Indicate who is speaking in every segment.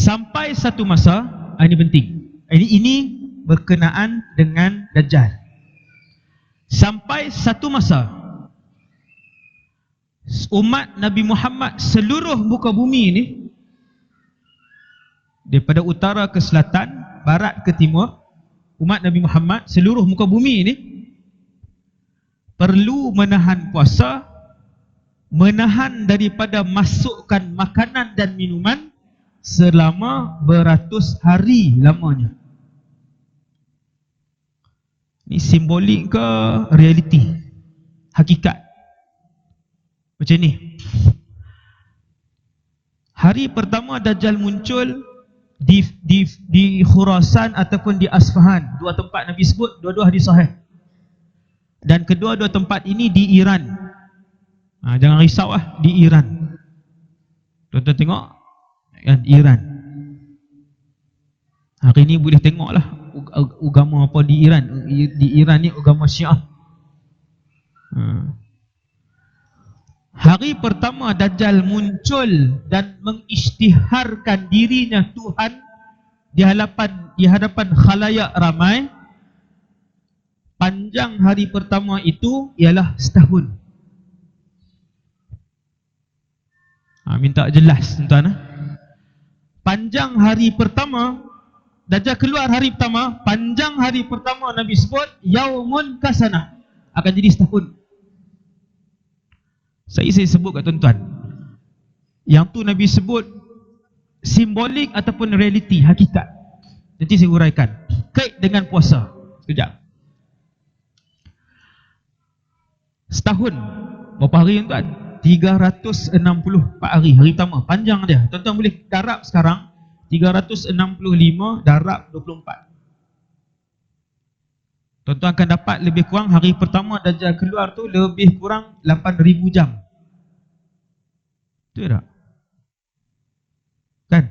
Speaker 1: Sampai satu masa, ini penting. Ini berkenaan dengan Dajjal. Sampai satu masa, umat Nabi Muhammad seluruh muka bumi ini, daripada utara ke selatan, barat ke timur, umat Nabi Muhammad seluruh muka bumi ini perlu menahan puasa, menahan daripada masukkan makanan dan minuman selama beratus hari lamanya. Ini simbolik ke realiti, hakikat? Macam ni. Hari pertama Dajjal muncul di Khurasan ataupun di Asfahan. Dua tempat Nabi sebut, dua-dua hadis sahih. Dan kedua-dua tempat ini di Iran. Jangan risau di Iran. Tuan-tuan tengok kan, Iran. Hari ni boleh tengoklah agama apa di Iran. Di Iran ni agama Syiah. Hari pertama Dajjal muncul dan mengisytiharkan dirinya Tuhan di hadapan khalayak ramai. Panjang hari pertama itu ialah setahun. Minta jelas tuan-tuan. Panjang hari pertama, Dajjal keluar hari pertama, panjang hari pertama Nabi sebut yaumun kasanah, akan jadi setahun. Saya sebut kat tuan-tuan, yang tu Nabi sebut simbolik ataupun realiti, hakikat. Nanti saya uraikan. Kait dengan puasa. Sekejap. Setahun berapa hari tuan? 364 hari. Hari pertama, panjang dia. Tuan-tuan boleh darab sekarang 365 darab 24. Tuan-tuan akan dapat lebih kurang hari pertama Dajjal keluar tu lebih kurang 8,000 jam. Betul tak? Kan?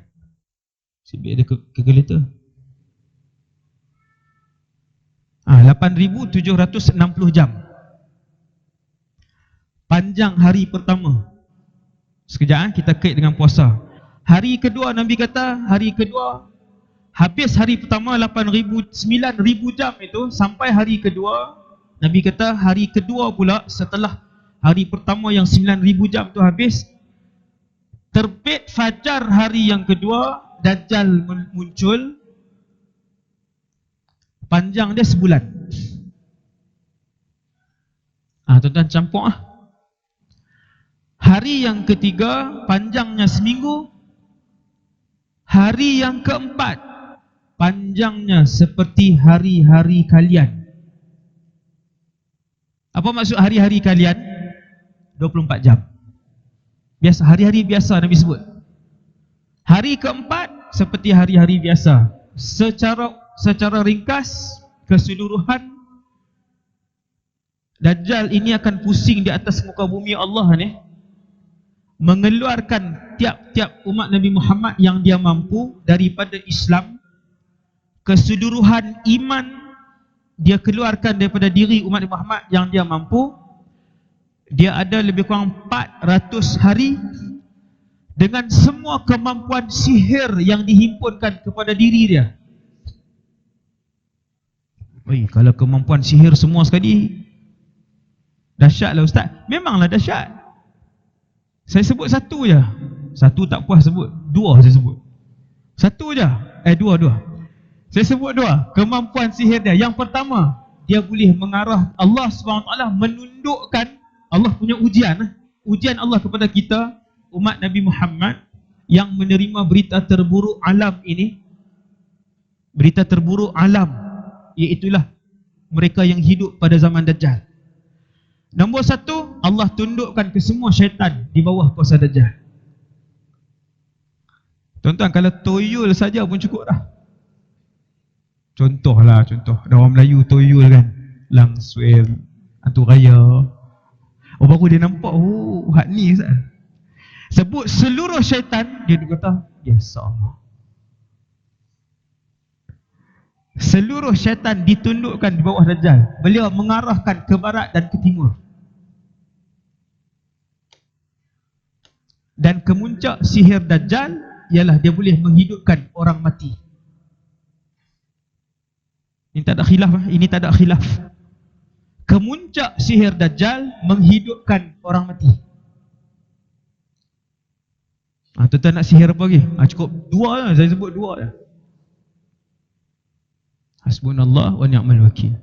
Speaker 1: Sibik ada calculator. 8,760 jam. Panjang hari pertama. Sekejap kita kait dengan puasa. Hari kedua Nabi kata, hari kedua habis hari pertama 9,000 jam itu, sampai hari kedua Nabi kata hari kedua pula setelah hari pertama yang 9,000 jam tu habis, terbit fajar hari yang kedua, Dajjal muncul. Panjang dia sebulan. Tuan-tuan campur Hari yang ketiga panjangnya seminggu. Hari yang keempat panjangnya seperti hari-hari kalian. Apa maksud hari-hari kalian? 24 jam. Biasa, hari-hari biasa Nabi sebut. Hari keempat seperti hari-hari biasa. Secara ringkas, keseluruhan, Dajjal ini akan pusing di atas muka bumi Allah ni, mengeluarkan tiap-tiap umat Nabi Muhammad yang dia mampu daripada Islam. Keseluruhan iman dia keluarkan daripada diri umat Nabi Muhammad yang dia mampu. Dia ada lebih kurang 400 hari dengan semua kemampuan sihir yang dihimpunkan kepada diri dia. Kalau kemampuan sihir semua sekali, dahsyatlah Ustaz. Memanglah dahsyat. Saya sebut satu je. Satu tak puas sebut, dua saya sebut. Satu je. Dua. Saya sebut dua. Kemampuan sihir dia. Yang pertama, dia boleh mengarah Allah SWT menundukkan. Allah punya ujian. Ujian Allah kepada kita, umat Nabi Muhammad yang menerima berita terburuk alam ini. Berita terburuk alam, iaitulah mereka yang hidup pada zaman Dajjal. Nombor satu, Allah tundukkan ke semua syaitan di bawah kuasa Dajjal. Tuan-tuan, kalau toyol saja pun cukup dah. Contoh. Dah orang Melayu toyol kan, langswel, antu raya. Baru dia nampak, hak ni Ustaz. Sebut seluruh syaitan, dia kata, yes Allah. Seluruh syaitan ditundukkan di bawah Dajjal. Beliau mengarahkan ke barat dan ke timur. Dan kemuncak sihir Dajjal ialah dia boleh menghidupkan orang mati. Ini tak ada khilaf, ini tak ada khilaf. Kemuncak sihir Dajjal menghidupkan orang mati. Tuan-tuan nak sihir apa lagi? Cukup dua je, saya sebut dua je. Hasbunallah wa ni'mal wakil.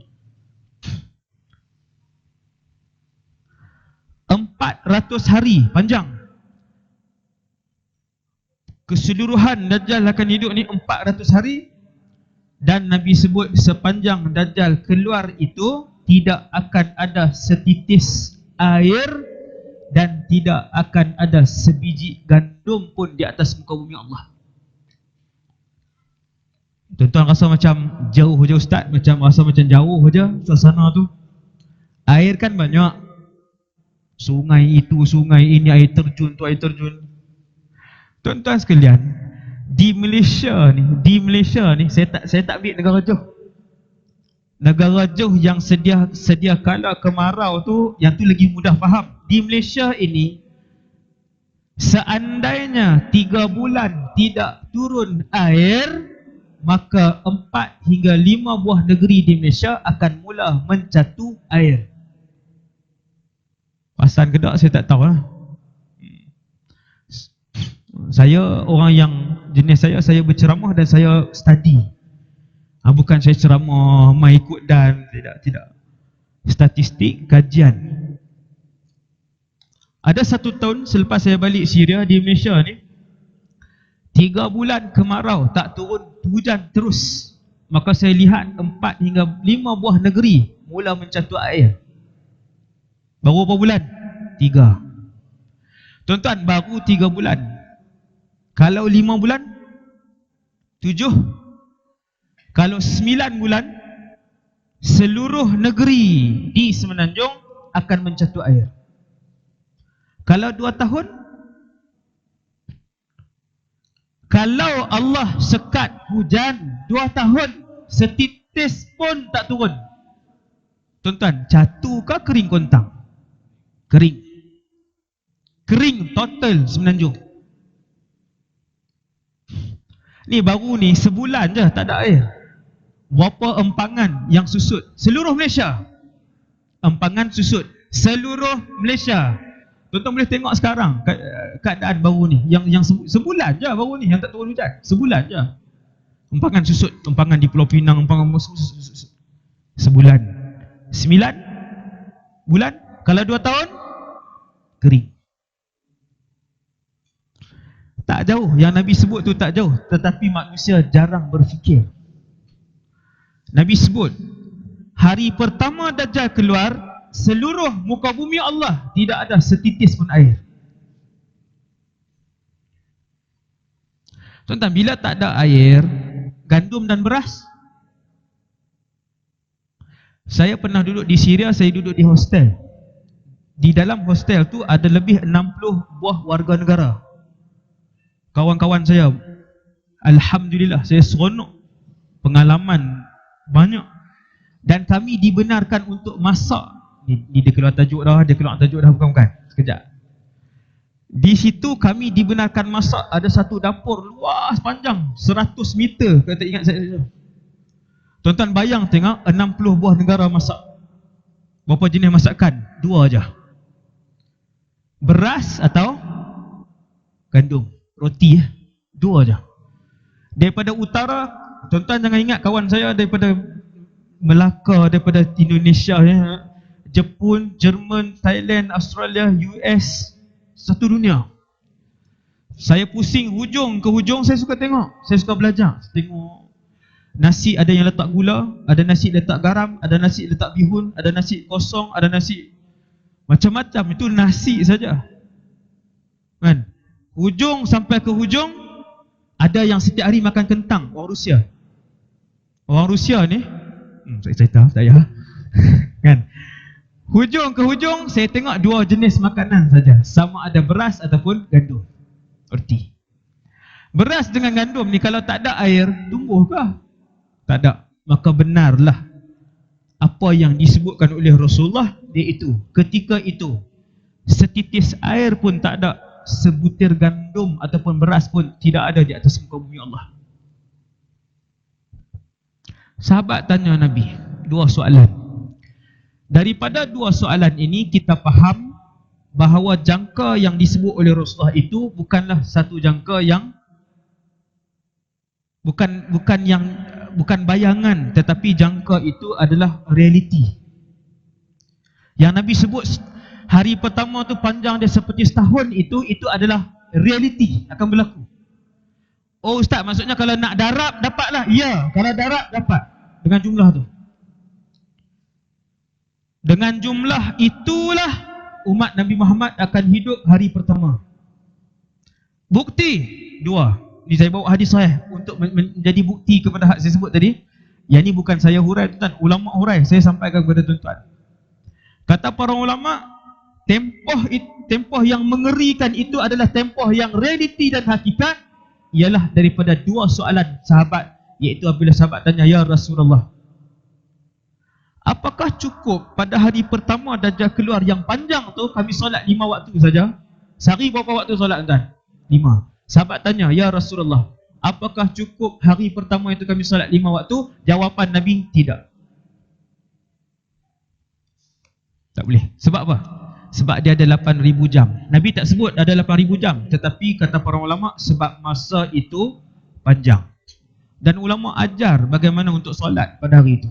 Speaker 1: 400 hari panjang. Keseluruhan Dajjal akan hidup ni 400 hari. Dan Nabi sebut sepanjang Dajjal keluar itu tidak akan ada setitis air dan tidak akan ada sebiji gandum pun di atas muka bumi Allah. Tuan-tuan rasa macam jauh je Ustaz, rasa macam jauh je suasana tu. Air kan banyak. Sungai itu, sungai ini, air terjun tu, air terjun. Tuan-tuan sekalian, di Malaysia ni saya tak ambil negara jauh. Negara jauh yang sedia kala kemarau tu, yang tu lagi mudah faham. Di Malaysia ini, seandainya 3 bulan tidak turun air, maka 4 hingga 5 buah negeri di Malaysia akan mula mencatu air. Pasal Kedah saya tak tahu lah. Saya orang yang jenis saya berceramah dan saya study. Bukan saya ceramah mai ikut dan tidak. Statistik, kajian. Ada 1 tahun selepas saya balik Syria di Malaysia ni, 3 bulan kemarau tak turun hujan terus. Maka saya lihat 4 hingga 5 buah negeri mula mencatu air. Baru berapa bulan? 3. Tuan-tuan, baru 3 bulan. Kalau 5 bulan, 7. Kalau 9 bulan, seluruh negeri di Semenanjung akan mencatu air. Kalau 2 tahun, kalau Allah sekat hujan 2 tahun, setitis pun tak turun. Tuan-tuan, catu ke kering kontang? Kering. Kering total Semenanjung. Ni baru ni sebulan je tak ada air. Berapa empangan yang susut? Seluruh Malaysia. Empangan susut seluruh Malaysia. Tuan-tuan boleh tengok sekarang keadaan baru ni. Yang sebulan je baru ni yang tak turun hujan. Sebulan je. Empangan susut, empangan di Pulau Pinang, empangan sebulan. 9 bulan. Kalau 2 tahun, kering. Tak jauh, yang Nabi sebut tu tak jauh. Tetapi manusia jarang berfikir. Nabi sebut, hari pertama Dajjal keluar, seluruh muka bumi Allah tidak ada setitis pun air. Tuan-tuan, bila tak ada air, gandum dan beras. Saya pernah duduk di Syria, saya duduk di hostel. Di dalam hostel tu ada lebih 60 buah warga negara. Kawan-kawan saya, alhamdulillah, saya seronok. Pengalaman banyak. Dan kami dibenarkan untuk masak. Ni dia keluar tajuk dah, bukan. Sekejap. Di situ kami dibenarkan masak. Ada satu dapur luas panjang 100 meter, kalau tak ingat saya. Tuan-tuan bayang tengok 60 buah negara masak. Berapa jenis masakan? 2 aja. Beras atau gandum. Roti 2 aja. Daripada utara, tuan-tuan jangan ingat kawan saya daripada Melaka, daripada Indonesia, Jepun, Jerman, Thailand, Australia, US, satu dunia. Saya pusing hujung ke hujung, saya suka tengok. Saya suka belajar. Tengok nasi ada yang letak gula, ada nasi letak garam, ada nasi letak bihun, ada nasi kosong, ada nasi macam-macam. Itu nasi saja. Kan? Hujung sampai ke hujung, ada yang setiap hari makan kentang. Orang Rusia. Orang Rusia ni, saya cerita, tak payah. Kan? Hujung ke hujung, saya tengok 2 jenis makanan saja. Sama ada beras ataupun gandum. Roti. Beras dengan gandum ni kalau tak ada air, tumbuhkah? Tak ada. Maka benarlah apa yang disebutkan oleh Rasulullah, iaitu ketika itu setitis air pun tak ada sebutir gandum ataupun beras pun tidak ada di atas muka bumi Allah. Sahabat tanya Nabi dua soalan. Daripada dua soalan ini kita faham bahawa jangka yang disebut oleh Rasulullah itu bukanlah satu jangka yang bukan bayangan, tetapi jangka itu adalah realiti. Yang Nabi sebut hari pertama tu panjang dia seperti setahun, itu adalah realiti akan berlaku. Oh Ustaz, maksudnya kalau nak darab dapatlah? Ya, kalau darab dapat dengan jumlah tu. Dengan jumlah itulah umat Nabi Muhammad akan hidup hari pertama. Bukti dua. Ini saya bawa hadis sahih untuk menjadi bukti kepada hak saya sebut tadi. Yang ini bukan saya hurai tuan, ulama hurai, saya sampaikan kepada tuan-tuan. Kata para ulama, tempoh yang mengerikan itu adalah tempoh yang realiti dan hakikat, ialah daripada dua soalan sahabat, iaitu apabila sahabat tanya, ya Rasulullah, apakah cukup pada hari pertama Dajjal keluar yang panjang tu kami solat 5 waktu saja? Sehari berapa waktu solat tuan? 5. Sahabat tanya, ya Rasulullah, apakah cukup hari pertama itu kami solat 5 waktu? Jawapan Nabi, tidak. Tak boleh. Sebab apa? Sebab dia ada 8,000 jam. Nabi tak sebut ada 8,000 jam, tetapi kata para ulama sebab masa itu panjang. Dan ulama ajar bagaimana untuk solat pada hari itu.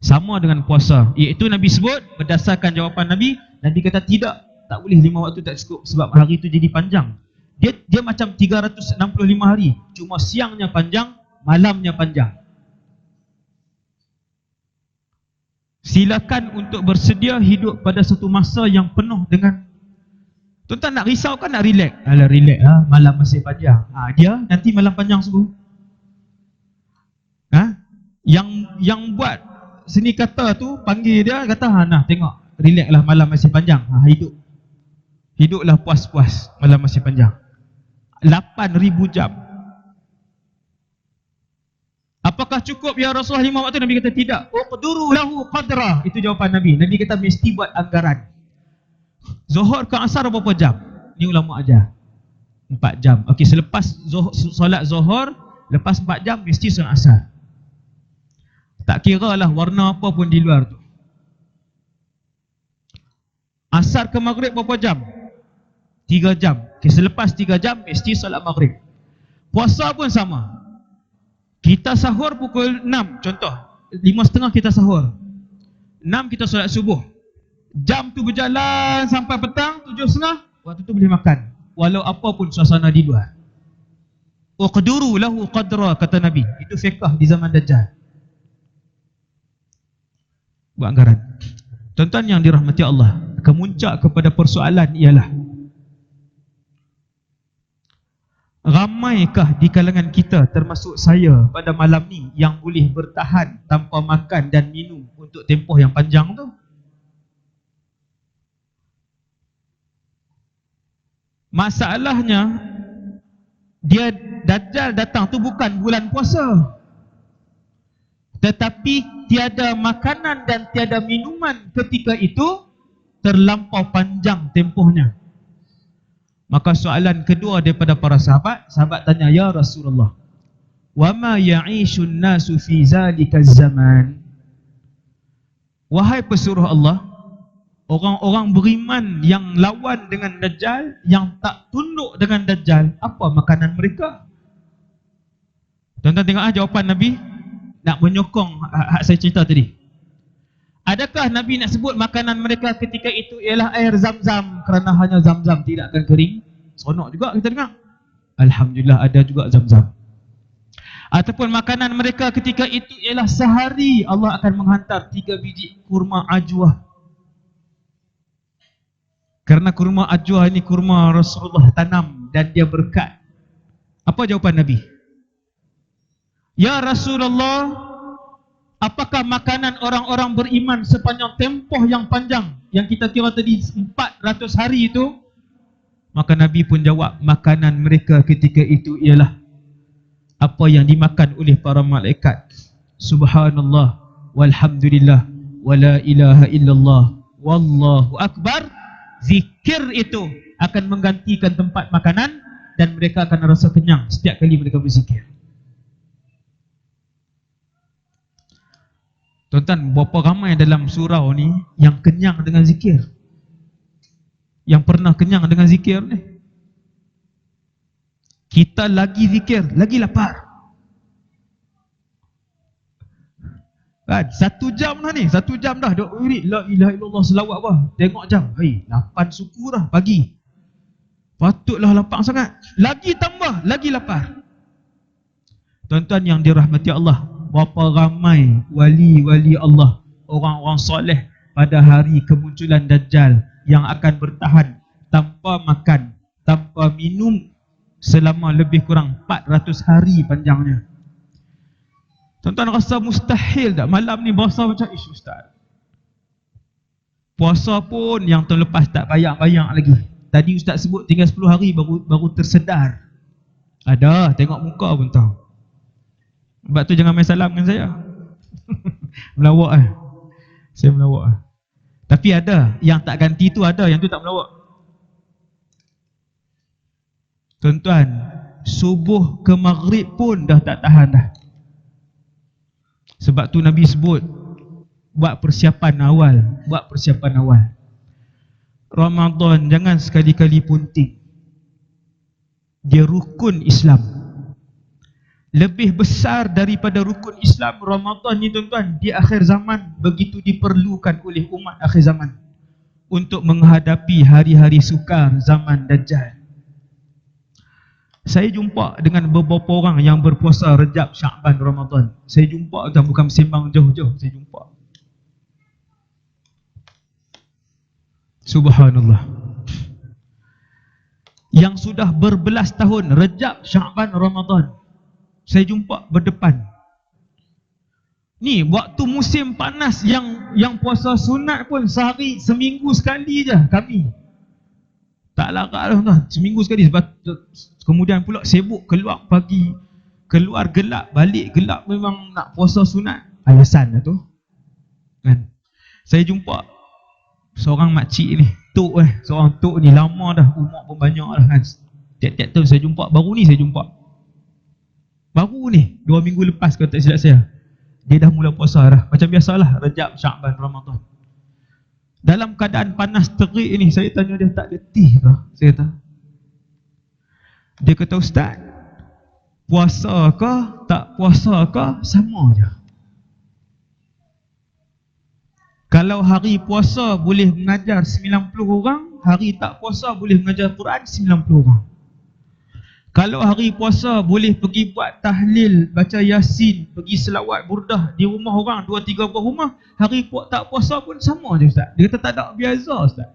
Speaker 1: Sama dengan puasa, iaitu Nabi sebut berdasarkan jawapan Nabi, Nabi kata tidak, tak boleh 5 waktu tak cukup sebab hari itu jadi panjang. Dia macam 365 hari, cuma siangnya panjang, malamnya panjang. Silakan untuk bersedia hidup pada satu masa yang penuh dengan, tuan-tuan nak risau kan nak relax? Alah relax lah, malam masih panjang. Dia nanti malam panjang sungguh. Yang buat seni kata tu panggil dia, kata nah tengok, relax lah, malam masih panjang. Hiduplah puas-puas, malam masih panjang. 8,000 jam. Apakah cukup ya Rasulullah 5 waktu? Nabi kata tidak. Uqduru lahu qadra. Itu jawapan Nabi. Nabi kata mesti buat anggaran. Zuhur ke asar berapa jam? Ini ulama ajar 4 jam. Okey, selepas solat zuhur, lepas 4 jam mesti solat asar. Tak kira lah warna apa pun di luar tu. Asar ke maghrib berapa jam? 3 jam. Okey, selepas 3 jam mesti solat maghrib. Puasa pun sama. Kita sahur pukul 6 contoh, 5.30 kita sahur, 6 kita solat subuh. Jam tu berjalan sampai petang 7.30, waktu tu boleh makan walau apa pun suasana di luar. Uqduru lahu qadra, kata Nabi. Itu fiqh di zaman Dajjal. Buat anggaran. Tuan-tuan yang dirahmati Allah, kemuncak kepada persoalan ialah, ramaikah di kalangan kita termasuk saya pada malam ni yang boleh bertahan tanpa makan dan minum untuk tempoh yang panjang tu? Masalahnya, dia Dajjal datang tu bukan bulan puasa, tetapi tiada makanan dan tiada minuman ketika itu, terlampau panjang tempohnya. Maka soalan kedua daripada para sahabat, sahabat tanya, ya Rasulullah, wa ma ya'ishun nasu fi zalika zaman? Wahai pesuruh Allah, orang-orang beriman yang lawan dengan Dajjal, yang tak tunduk dengan Dajjal, apa makanan mereka? Tuan-tuan tengok jawapan Nabi, nak menyokong hak saya cerita tadi. Adakah Nabi nak sebut makanan mereka ketika itu ialah air Zam-Zam, kerana hanya Zam-Zam tidak akan kering? Seronok juga kita dengar. Alhamdulillah ada juga Zam-Zam. Ataupun makanan mereka ketika itu ialah sehari Allah akan menghantar 3 biji kurma ajwah. Kerana kurma ajwah ini kurma Rasulullah tanam dan dia berkat. Apa jawapan Nabi? Ya Rasulullah, apakah makanan orang-orang beriman sepanjang tempoh yang panjang yang kita kira tadi 400 hari itu? Maka Nabi pun jawab, makanan mereka ketika itu ialah apa yang dimakan oleh para malaikat. Subhanallah walhamdulillah wala ilaha illallah wallahu akbar. Zikir itu akan menggantikan tempat makanan dan mereka akan rasa kenyang setiap kali mereka berzikir. Tuan-tuan, berapa ramai dalam surau ni yang kenyang dengan zikir? Yang pernah kenyang dengan zikir ni? Kita lagi zikir, lagi lapar. Kan? 1 jam dah ni, 1 jam dah duk wirid la ilaha illallah selawat apa? Tengok jam, 8 suku dah pagi. Patutlah lapar sangat. Lagi tambah, lagi lapar. Tuan-tuan yang dirahmati Allah, berapa ramai wali-wali Allah, orang-orang soleh pada hari kemunculan Dajjal yang akan bertahan tanpa makan, tanpa minum selama lebih kurang 400 hari panjangnya. Tuan-tuan rasa mustahil tak malam ni berasa macam ustaz? Puasa pun yang tahun lepas tak bayang-bayang lagi. Tadi ustaz sebut tinggal 10 hari baru tersedar. Ada, tengok muka pun tahu. Sebab tu jangan main salam dengan saya. Melawak Saya melawak Tapi ada yang tak ganti tu, ada yang tu tak melawak. Tuan-tuan, subuh ke maghrib pun dah tak tahan dah. Sebab tu Nabi sebut, buat persiapan awal. Ramadan jangan sekali-kali punting. Dia rukun Islam. Lebih besar daripada rukun Islam Ramadan ni tuan-tuan, di akhir zaman begitu diperlukan oleh umat akhir zaman untuk menghadapi hari-hari sukar zaman Dajjal. Saya jumpa dengan beberapa orang yang berpuasa Rejab, Syakban, Ramadan. Saya jumpa, bukan sembang jauh-jauh, saya jumpa. Subhanallah. Yang sudah berbelas tahun Rejab, Syakban, Ramadan, saya jumpa berdepan. Ni waktu musim panas yang puasa sunat pun sehari, seminggu sekali je kami. Tak larat dah tuan, seminggu sekali. Sebab kemudian pula sibuk keluar pagi, keluar gelap, balik gelap, memang nak puasa sunat. Alasan lah tu kan. Saya jumpa seorang makcik ni, seorang tok ni, lama dah, umur pun banyak dah kan. Tiap-tiap tahun saya jumpa, baru ni 2 minggu lepas kalau tak silap saya, dia dah mula puasa dah. Macam biasalah Rejab, Syakban, Ramadan. Dalam keadaan panas terik ini, saya tanya dia, tak letih ke? Saya kata. Dia kata, ustaz, puasa ke tak puasa ke sama je. Kalau hari puasa boleh mengajar 90 orang, hari tak puasa boleh mengajar Quran 90 orang. Kalau hari puasa boleh pergi buat tahlil, baca yasin, pergi selawat burdah di rumah orang, 2-3 buah rumah, hari tak puasa pun sama je ustaz. Dia kata tak ada biasa ustaz.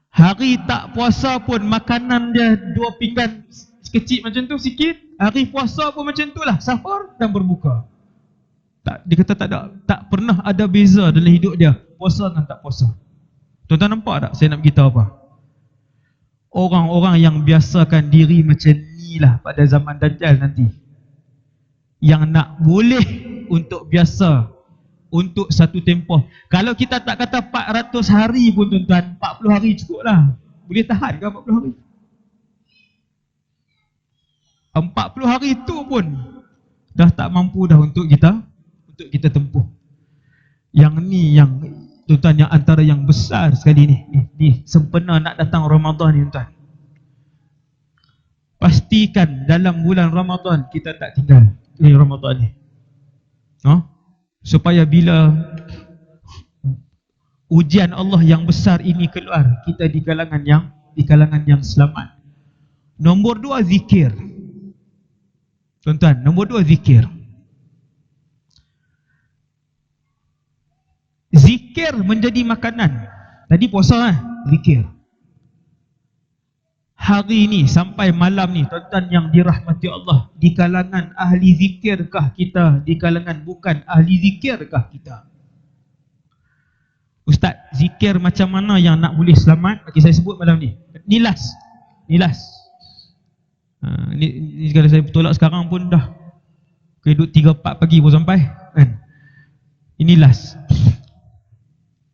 Speaker 1: Hari tak puasa pun makanan dia 2 pinggan kecil macam tu sikit, hari puasa pun macam tu lah, sahur dan berbuka. Dia kata tak pernah ada beza dalam hidup dia, puasa dan tak puasa. Tuan-tuan nampak tak saya nak beritahu apa? Orang-orang yang biasakan diri macam ni lah pada zaman Dajjal nanti, yang nak boleh untuk biasa untuk satu tempoh. Kalau kita tak kata 400 hari pun tuan-tuan, 40 hari cukup lah. Boleh tahan ke 40 hari? 40 hari tu pun dah tak mampu dah untuk kita tempuh. Yang ni yang tuan-tuan, yang antara yang besar sekali ni sempena nak datang Ramadan ni tuan. Pastikan dalam bulan Ramadan kita tak tinggal Ramadan ni. Supaya bila ujian Allah yang besar ini keluar, kita di kalangan yang selamat. Nombor 2, zikir. Tuan-tuan, nombor 2, zikir. Zikir menjadi makanan. Tadi puasa zikir. Hari ni sampai malam ni tuan-tuan yang dirahmati Allah, di kalangan ahli zikirkah kita? Di kalangan bukan ahli zikirkah kita? Ustaz, zikir macam mana yang nak boleh selamat? Bagi saya sebut malam ni. Ni last. Ni kalau saya tolak sekarang pun dah keduk 3-4 pagi pun sampai kan. Ini last.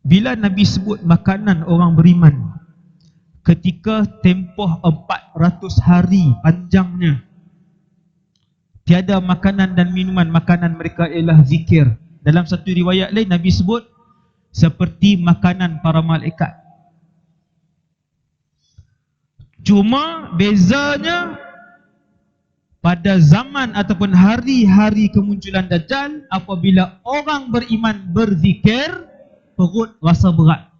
Speaker 1: bila Nabi sebut makanan orang beriman ketika tempoh 400 hari panjangnya, tiada makanan dan minuman, makanan mereka ialah zikir. Dalam satu riwayat lain Nabi sebut seperti makanan para malaikat. Cuma bezanya pada zaman ataupun hari-hari kemunculan Dajjal, apabila orang beriman berzikir, perut rasa berat.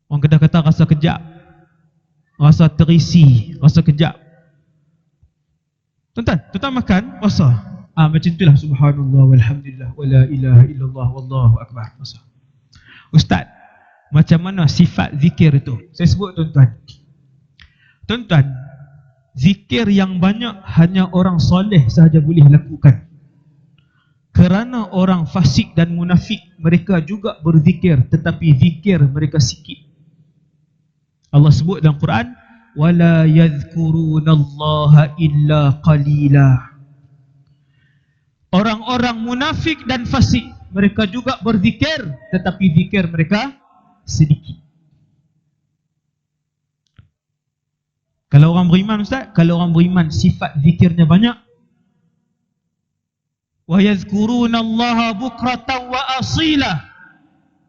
Speaker 1: Orang Kedah kata rasa kejap, rasa terisi, rasa kejap. Tuan-tuan makan, rasa macam itulah, subhanallah walhamdulillah wala ilaha illallah wallahu akbar. Rasa, Ustaz, macam mana sifat zikir itu? Saya sebut tuan-tuan. Tuan-tuan, zikir yang banyak hanya orang soleh sahaja boleh lakukan. Kerana orang fasik dan munafik, mereka juga berzikir, tetapi zikir mereka sikit. Allah sebut dalam Quran, wala yadhkurunallaha illa qalila. Orang-orang munafik dan fasik, mereka juga berzikir, tetapi zikir mereka sedikit. Kalau orang beriman, Ustaz, kalau orang beriman sifat zikirnya banyak. Wa yadhkurunallaha bukratan wa asila.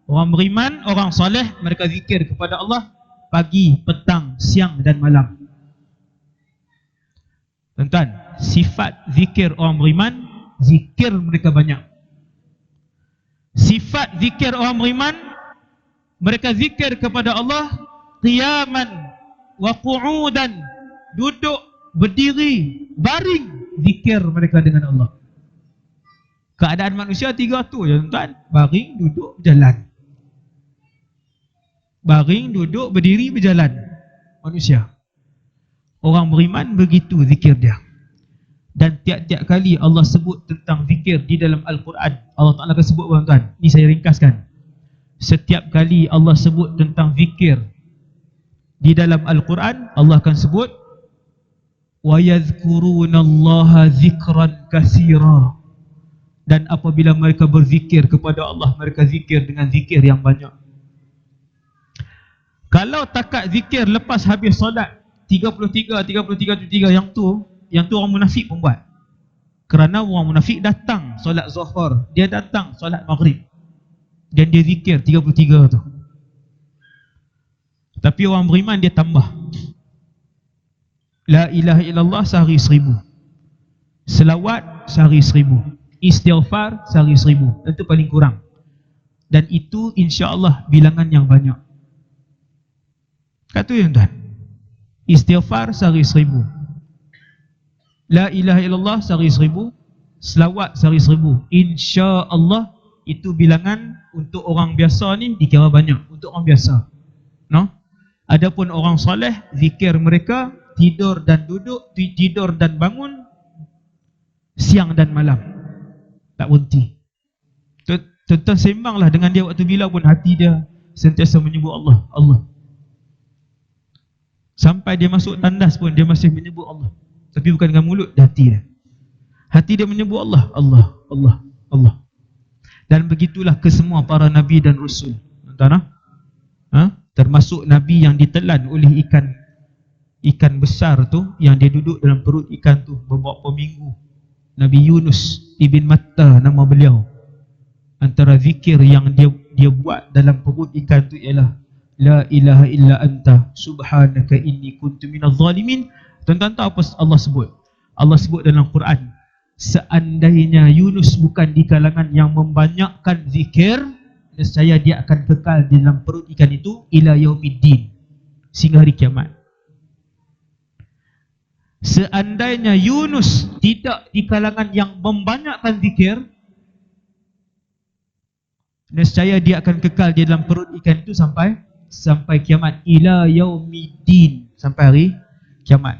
Speaker 1: Orang beriman, orang soleh, mereka zikir kepada Allah pagi, petang, siang dan malam. Tuan-tuan, sifat zikir orang beriman, zikir mereka banyak. Sifat zikir orang beriman, mereka zikir kepada Allah qiyaman wa qu'udan, duduk, berdiri, baring, zikir mereka dengan Allah. Keadaan manusia tiga tu je, tuan-tuan. Baring, duduk, berjalan. Baring, duduk, berdiri, berjalan. Manusia. Orang beriman begitu zikir dia. Dan tiap-tiap kali Allah sebut tentang zikir di dalam Al-Quran, Allah Ta'ala akan sebut, tuan-tuan. Ini saya ringkaskan. Setiap kali Allah sebut tentang zikir di dalam Al-Quran, Allah akan sebut wa yadhkurunallaha zikran katsira. Dan apabila mereka berzikir kepada Allah, mereka zikir dengan zikir yang banyak. Kalau takat zikir lepas habis solat 33 yang tu orang munafik pun buat. Kerana orang munafik datang solat zuhur, dia datang solat maghrib, dan dia zikir 33 tu. Tapi orang beriman dia tambah. La ilaha illallah sehari 1000. Selawat sehari 1000. Istighfar sehari 1000. Itu paling kurang. Dan itu insya-Allah bilangan yang banyak. Kata yang tuan. Istighfar sehari 1000. La ilaha illallah sehari 1000. Selawat sehari 1000. Insya-Allah itu bilangan untuk orang biasa ni dikira banyak. Untuk orang biasa. No? Adapun orang soleh, zikir mereka tidur dan duduk, tidur dan bangun, siang dan malam, tak berhenti. Tuan-tuan sembanglah dengan dia waktu bila pun, hati dia sentiasa menyebut Allah, Allah. Sampai dia masuk tandas pun dia masih menyebut Allah. Tapi bukan dengan mulut, hati dia. Hati dia menyebut Allah, Allah, Allah, Allah. Dan begitulah kesemua para Nabi dan Rasul. Tuan-tuan, termasuk Nabi yang ditelan oleh ikan besar tu, yang dia duduk dalam perut ikan tu beberapa minggu. Nabi Yunus ibn Matta nama beliau. Antara zikir yang dia buat dalam perut ikan tu ialah la ilaha illa anta subhanaka inni kuntu minadh zalimin. Tuan-tuan tahu apa Allah sebut? Allah sebut dalam Quran, seandainya Yunus bukan di kalangan yang membanyakkan zikir, nescaya dia akan kekal di dalam perut ikan itu ila yaumiddin, sehingga hari kiamat. Seandainya Yunus tidak di kalangan yang membanyakkan zikir, nescaya dia akan kekal di dalam perut ikan itu sampai kiamat, ila yaumiddin, sampai hari kiamat.